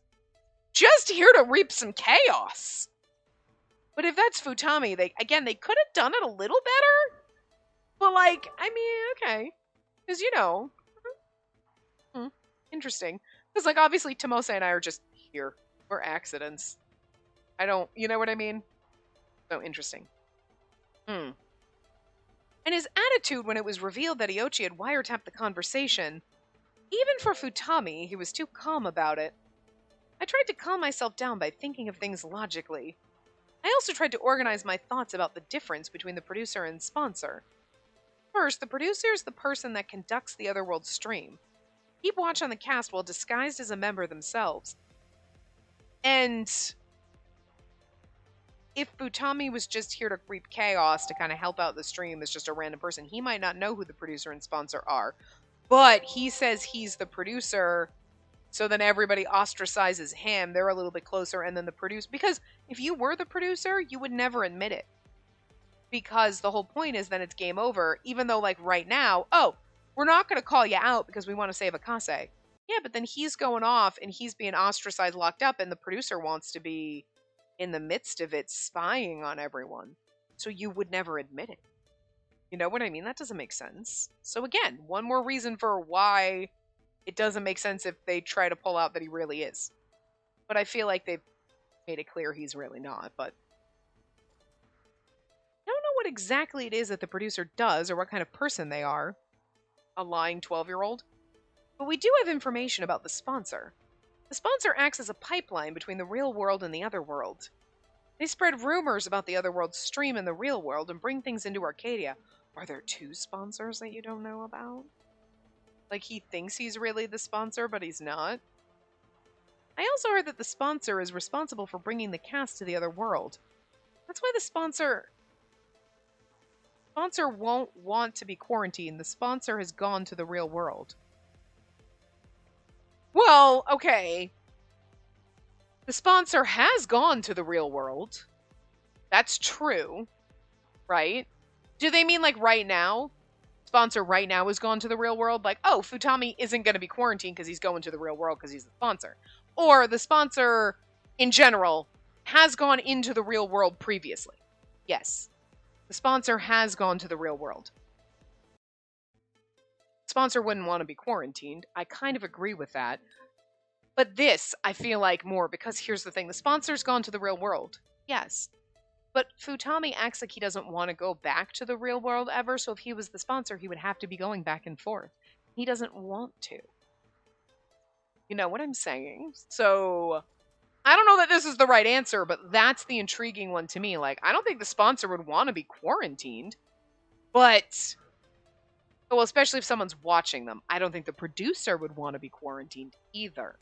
just here to reap some chaos. But if that's Futami, they could have done it a little better. But, like, I mean, okay. Because, you know. Interesting. Because, like, obviously, Tomose and I are just here. We're accidents. I don't, you know what I mean? So, interesting. And his attitude when it was revealed that Iochi had wiretapped the conversation, even for Futami, he was too calm about it. I tried to calm myself down by thinking of things logically. I also tried to organize my thoughts about the difference between the producer and sponsor. First, the producer is the person that conducts the otherworld stream. Keep watch on the cast while disguised as a member themselves. And if Futami was just here to reap chaos to kind of help out the stream as just a random person, he might not know who the producer and sponsor are. But he says he's the producer So then everybody ostracizes him. They're a little bit closer, and then the producer. Because if you were the producer, you would never admit it. Because the whole point is then it's game over, even though, like, right now, oh, we're not going to call you out because we want to save Akase. Yeah, but then he's going off and he's being ostracized, locked up, and the producer wants to be in the midst of it, spying on everyone. So you would never admit it. You know what I mean? That doesn't make sense. So again, one more reason for why it doesn't make sense if they try to pull out that he really is. But I feel like they've made it clear he's really not, but I don't know what exactly it is that the producer does or what kind of person they are. A lying 12-year-old. But we do have information about the sponsor. The sponsor acts as a pipeline between the real world and the other world. They spread rumors about the other world's stream in the real world and bring things into Arcadia. Are there two sponsors that you don't know about? Like, he thinks he's really the sponsor, but he's not. I also heard that the sponsor is responsible for bringing the cast to the other world. That's why the sponsor won't want to be quarantined. The sponsor has gone to the real world. Well, okay. The sponsor has gone to the real world. That's true. Right? Do they mean like right now? Sponsor right now has gone to the real world? Like, oh, Futami isn't going to be quarantined because he's going to the real world because he's the sponsor. Or the sponsor, in general, has gone into the real world previously. Yes. The sponsor has gone to the real world. Sponsor wouldn't want to be quarantined. I kind of agree with that. But this, I feel like more, because here's the thing. The sponsor's gone to the real world. Yes. But Futami acts like he doesn't want to go back to the real world ever, so if he was the sponsor, he would have to be going back and forth. He doesn't want to. You know what I'm saying? So, I don't know that this is the right answer, but that's the intriguing one to me. Like, I don't think the sponsor would want to be quarantined, but, well, especially if someone's watching them. I don't think the producer would want to be quarantined either.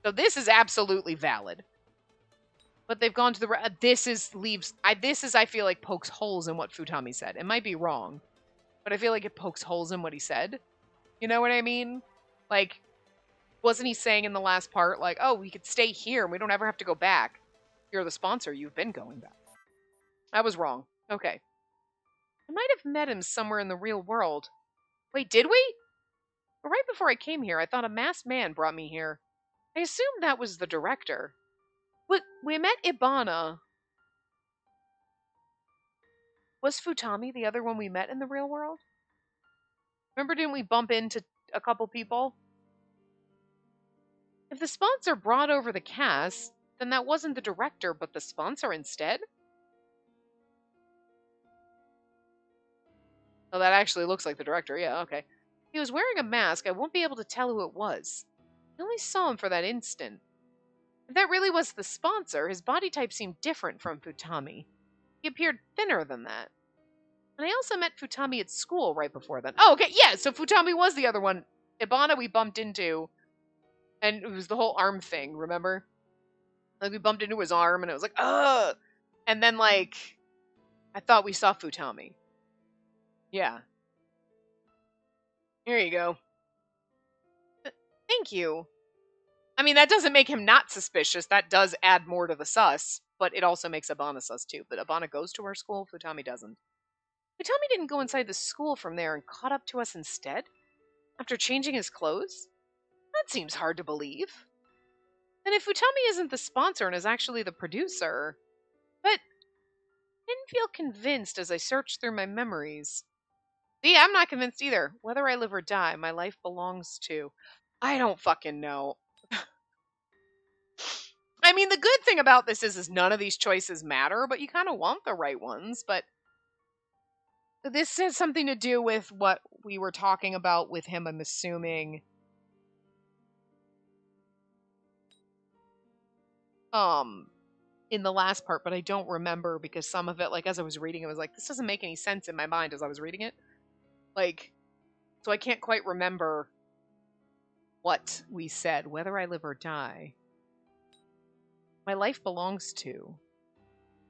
So this is absolutely valid. But they've gone to the... This is, I feel like, pokes holes in what Futami said. It might be wrong, but I feel like it pokes holes in what he said. You know what I mean? Like, wasn't he saying in the last part, like, oh, we could stay here and we don't ever have to go back. You're the sponsor. You've been going back. I was wrong. Okay. I might have met him somewhere in the real world. Wait, did we? But right before I came here, I thought a masked man brought me here. I assumed that was the director. We met Ibana. Was Futami the other one we met in the real world? Remember, didn't we bump into a couple people? If the sponsor brought over the cast, then that wasn't the director, but the sponsor instead? Oh, that actually looks like the director. Yeah, okay. He was wearing a mask. I won't be able to tell who it was. I only saw him for that instant. If that really was the sponsor, his body type seemed different from Futami. He appeared thinner than that. And I also met Futami at school right before then. Oh, okay, yeah, so Futami was the other one. Ibana we bumped into, and it was the whole arm thing, remember? Like, we bumped into his arm, and it was like, ugh! And then, like, I thought we saw Futami. Yeah. Here you go. Thank you. I mean, that doesn't make him not suspicious. That does add more to the sus, but it also makes Ibana sus too. But Ibana goes to our school, Futami doesn't. Futami didn't go inside the school from there and caught up to us instead? After changing his clothes? That seems hard to believe. And if Futami isn't the sponsor and is actually the producer... But I didn't feel convinced as I searched through my memories. See, I'm not convinced either. Whether I live or die, my life belongs to... I don't fucking know. I mean, the good thing about this is none of these choices matter, but you kind of want the right ones. But this has something to do with what we were talking about with him, I'm assuming. In the last part, but I don't remember because some of it, like, as I was reading, it was like, this doesn't make any sense in my mind as I was reading it. Like, so I can't quite remember what we said, whether I live or die. My life belongs to.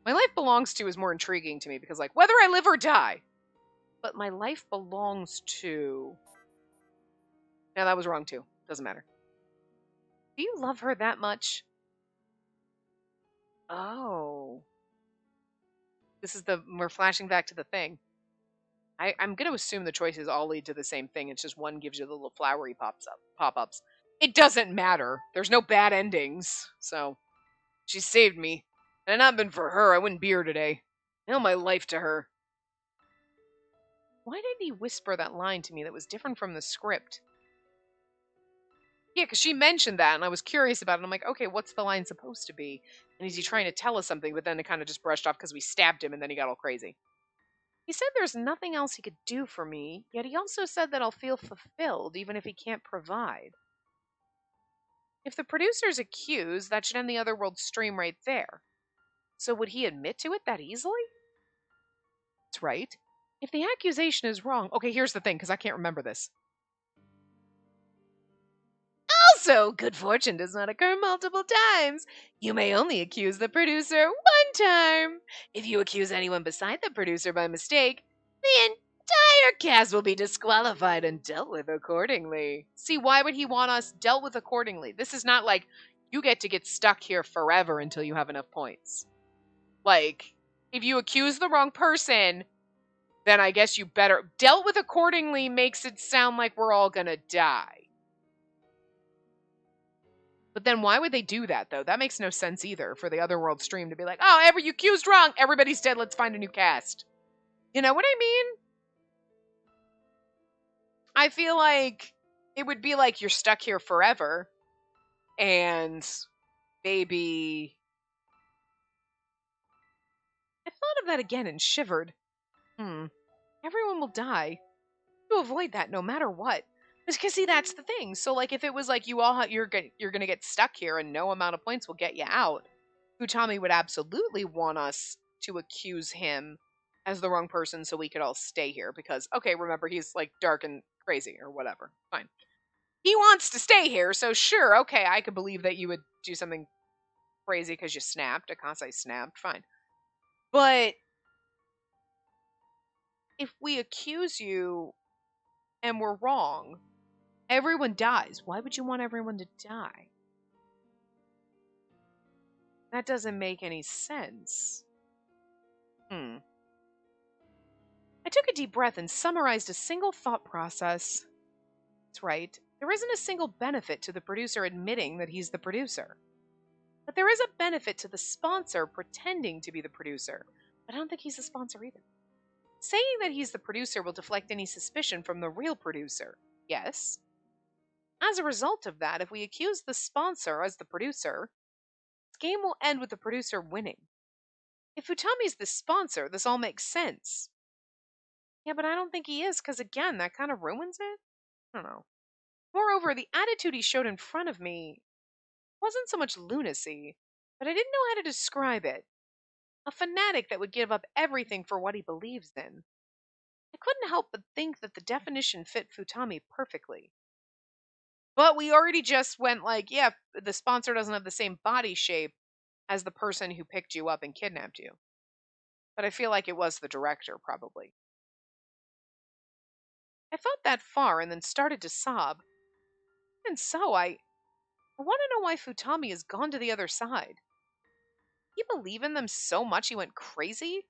My life belongs to is more intriguing to me because, like, whether I live or die. But my life belongs to. Yeah, that was wrong too. Doesn't matter. Do you love her that much? Oh. We're flashing back to the thing. I'm going to assume the choices all lead to the same thing. It's just one gives you the little flowery pop-ups. It doesn't matter. There's no bad endings. So, she saved me. And had it not been for her, I wouldn't be here today. I owe my life to her. Why did he whisper that line to me that was different from the script? Yeah, because she mentioned that, and I was curious about it. I'm like, okay, what's the line supposed to be? And is he trying to tell us something? But then it kind of just brushed off because we stabbed him, and then he got all crazy. He said there's nothing else he could do for me, yet he also said that I'll feel fulfilled even if he can't provide. If the producer's accused, that should end the Otherworld stream right there. So would he admit to it that easily? That's right. If the accusation is wrong... Okay, here's the thing, because I can't remember this. Also, good fortune does not occur multiple times. You may only accuse the producer one time. If you accuse anyone beside the producer by mistake, the entire cast will be disqualified and dealt with accordingly. See, why would he want us dealt with accordingly? This is not like you get stuck here forever until you have enough points. Like, if you accuse the wrong person, then I guess you better... Dealt with accordingly makes it sound like we're all gonna die. But then why would they do that, though? That makes no sense either for the Otherworld stream to be like, oh, you accused wrong. Everybody's dead. Let's find a new cast. You know what I mean? I feel like it would be like you're stuck here forever. And maybe... I thought of that again and shivered. Everyone will die. To avoid that no matter what. Because see, that's the thing. So like if it was like you're gonna get stuck here and no amount of points will get you out, Futami would absolutely want us to accuse him as the wrong person so we could all stay here because, okay, remember, he's like dark and crazy or whatever. Fine. He wants to stay here, so sure, okay, I could believe that you would do something crazy because you snapped. Akase snapped, fine. But if we accuse you and we're wrong, everyone dies. Why would you want everyone to die? That doesn't make any sense. I took a deep breath and summarized a single thought process. That's right. There isn't a single benefit to the producer admitting that he's the producer. But there is a benefit to the sponsor pretending to be the producer. But I don't think he's the sponsor either. Saying that he's the producer will deflect any suspicion from the real producer. Yes. As a result of that, if we accuse the sponsor as the producer, this game will end with the producer winning. If Futami's the sponsor, this all makes sense. Yeah, but I don't think he is, because again, that kind of ruins it. I don't know. Moreover, the attitude he showed in front of me wasn't so much lunacy, but I didn't know how to describe it. A fanatic that would give up everything for what he believes in. I couldn't help but think that the definition fit Futami perfectly. But we already just went like, yeah, the sponsor doesn't have the same body shape as the person who picked you up and kidnapped you. But I feel like it was the director, probably. I thought that far and then started to sob. And so, I want to know why Futami has gone to the other side. He believe in them so much he went crazy?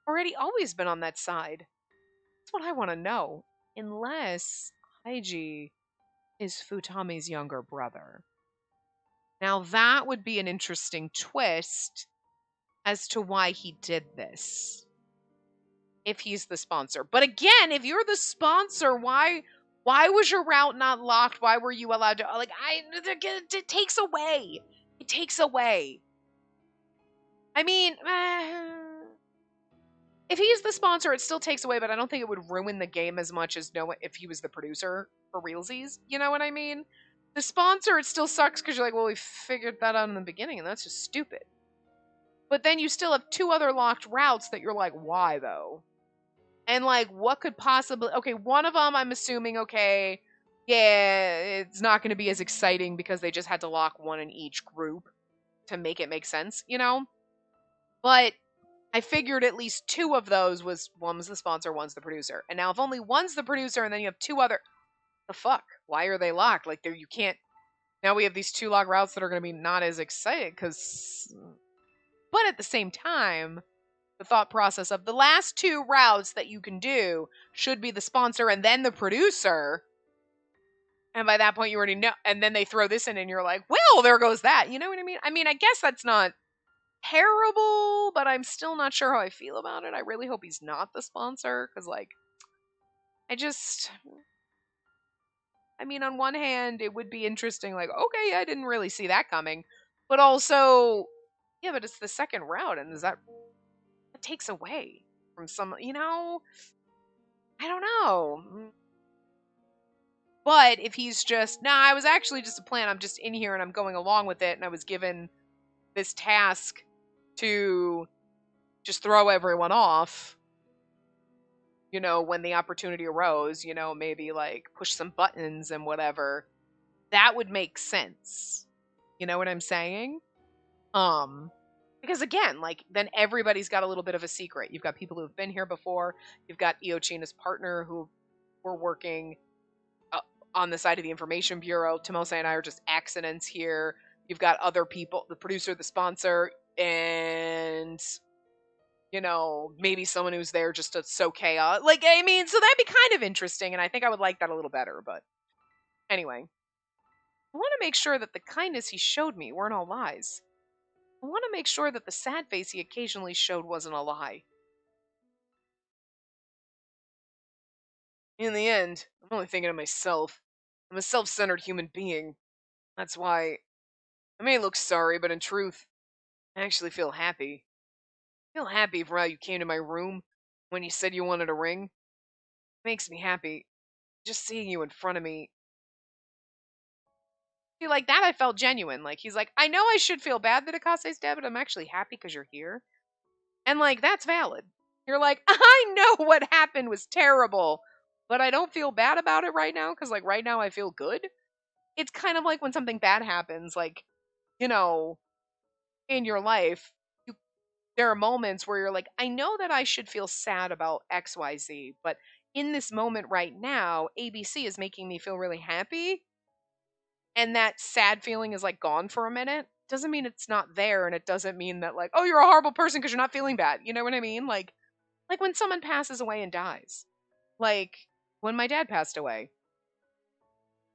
Or had he always been on that side? That's what I want to know. Unless Haiji is Futami's younger brother. Now that would be an interesting twist as to why he did this. If he's the sponsor. But again, if you're the sponsor, why was your route not locked? Why were you allowed to... It takes away. It takes away. I mean... if he's the sponsor, it still takes away, but I don't think it would ruin the game as much as if he was the producer for realsies. You know what I mean? The sponsor, it still sucks because you're like, well, we figured that out in the beginning, and that's just stupid. But then you still have two other locked routes that you're like, why, though? And, like, what could possibly... Okay, one of them, I'm assuming, okay, yeah, it's not going to be as exciting because they just had to lock one in each group to make it make sense, you know? But I figured at least two of those one was the sponsor, one's the producer. And now if only one's the producer and then you have two other... The fuck? Why are they locked? Like, you can't... Now we have these 2 log routes that are going to be not as exciting but at the same time, the thought process of the last 2 routes that you can do should be the sponsor and then the producer. And by that point, you already know. And then they throw this in and you're like, well, there goes that. You know what I mean? I mean, I guess that's not terrible, but I'm still not sure how I feel about it. I really hope he's not the sponsor because, like, I mean, on one hand, it would be interesting, like, okay, I didn't really see that coming. But also, yeah, but it's the second route, and that takes away from some, I don't know. But if he's just, I was actually just a plan, I'm just in here and I'm going along with it, and I was given this task to just throw everyone off, when the opportunity arose, maybe like push some buttons and whatever, that would make sense. You know what I'm saying? Because again, like, then everybody's got a little bit of a secret. You've got people who have been here before. You've got Iochi and his partner who were working on the side of the information bureau. Tomose and I are just accidents here. You've got other people, the producer, the sponsor, and maybe someone who's there just to sow chaos. Like, I mean, so that'd be kind of interesting, and I think I would like that a little better, but anyway. I want to make sure that the kindness he showed me weren't all lies. I want to make sure that the sad face he occasionally showed wasn't a lie. In the end, I'm only thinking of myself. I'm a self-centered human being. That's why I may look sorry, but in truth, I actually feel happy. I feel happy for how you came to my room when you said you wanted a ring. It makes me happy. Just seeing you in front of me. See, like that I felt genuine. Like, he's like, I know I should feel bad that Akase's dead, but I'm actually happy because you're here. And, like, that's valid. You're like, I know what happened was terrible, but I don't feel bad about it right now because, like, right now I feel good. It's kind of like when something bad happens, like, in your life, there are moments where you're like, I know that I should feel sad about XYZ, but in this moment right now, ABC is making me feel really happy. And that sad feeling is like gone for a minute. Doesn't mean it's not there, and it doesn't mean that, like, oh, you're a horrible person because you're not feeling bad. You know what I mean? Like when someone passes away and dies. Like when my dad passed away.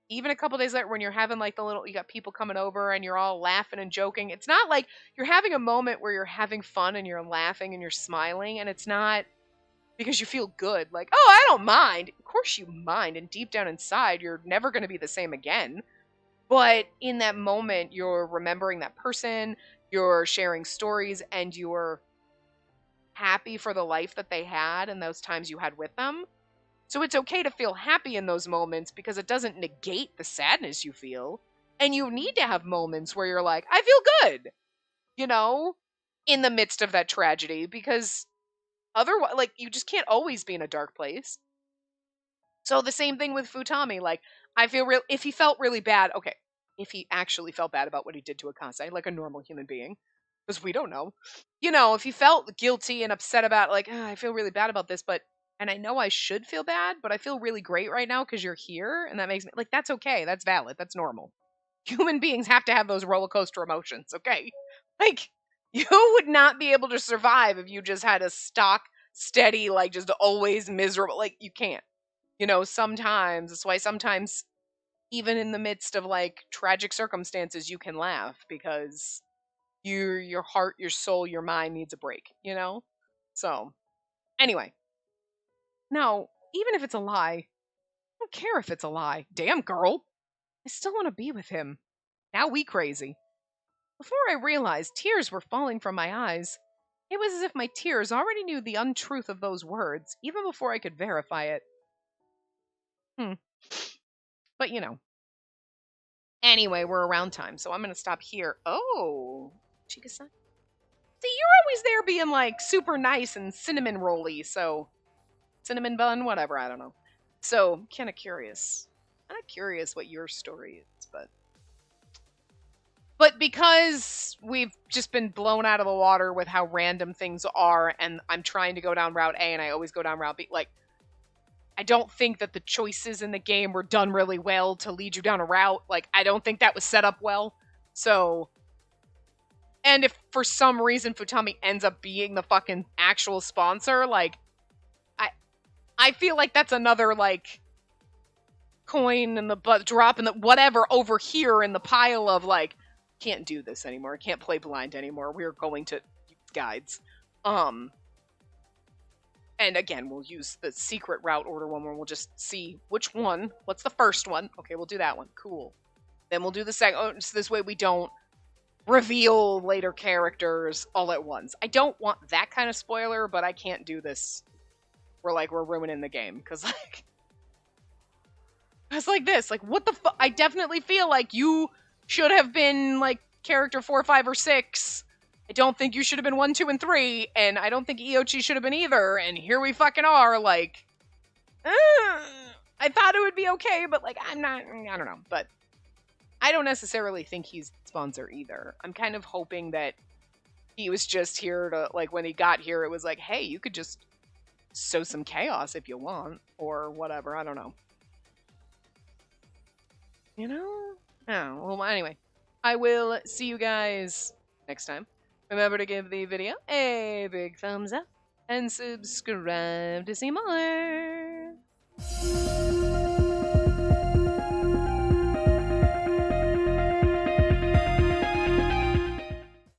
Even a couple days later when you're having like you got people coming over and you're all laughing and joking. It's not like you're having a moment where you're having fun and you're laughing and you're smiling, and it's not because you feel good. Like, oh, I don't mind. Of course you mind, and deep down inside, you're never going to be the same again. But in that moment, you're remembering that person, you're sharing stories, and you're happy for the life that they had and those times you had with them. So it's okay to feel happy in those moments because it doesn't negate the sadness you feel. And you need to have moments where you're like, I feel good, in the midst of that tragedy, because otherwise, like, you just can't always be in a dark place. So the same thing with Futami. Like, I feel if he felt really bad, okay, if he actually felt bad about what he did to Akase, like a normal human being, because we don't know, if he felt guilty and upset about, like, I feel really bad about this, and I know I should feel bad, but I feel really great right now because you're here, and that makes me, like, that's okay, that's valid, that's normal. Human beings have to have those roller coaster emotions, okay? Like, you would not be able to survive if you just had a stock, steady, like, just always miserable, like, you can't. Sometimes, that's why sometimes, even in the midst of, like, tragic circumstances, you can laugh because your heart, your soul, your mind needs a break, So, anyway. No, even if it's a lie, I don't care if it's a lie. Damn, girl. I still want to be with him. Now we crazy. Before I realized tears were falling from my eyes, it was as if my tears already knew the untruth of those words, even before I could verify it. But, Anyway, we're around time, so I'm going to stop here. Oh, Chigasaki. See, you're always there being, like, super nice and cinnamon rolly, so... Cinnamon bun, whatever, I don't know. So, kind of curious. Kind of curious what your story is, But because we've just been blown out of the water with how random things are, and I'm trying to go down Route A, and I always go down Route B, like, I don't think that the choices in the game were done really well to lead you down a route. Like, I don't think that was set up well. So, and if for some reason Futami ends up being the fucking actual sponsor, like, I feel like that's another, like, coin in the drop in the whatever over here in the pile of, like, can't do this anymore. Can't play blind anymore. We're going to use guides. And again, we'll use the secret route order one where we'll just see which one. What's the first one? Okay, we'll do that one. Cool. Then we'll do the second. Oh, so this way we don't reveal later characters all at once. I don't want that kind of spoiler, but I can't do this. We're ruining the game. Because, like, it's like this. Like, what the fuck? I definitely feel like you should have been, like, character 4, 5, or 6. I don't think you should have been 1, 2, and 3, and I don't think Iochi should have been either, and here we fucking are, like, I thought it would be okay, but, like, I don't know, but I don't necessarily think he's the sponsor either. I'm kind of hoping that he was just here to, like, when he got here, it was like, hey, you could just sow some chaos if you want, or whatever, I don't know. You know? Oh, well, anyway, I will see you guys next time. Remember to give the video a big thumbs up and subscribe to see more.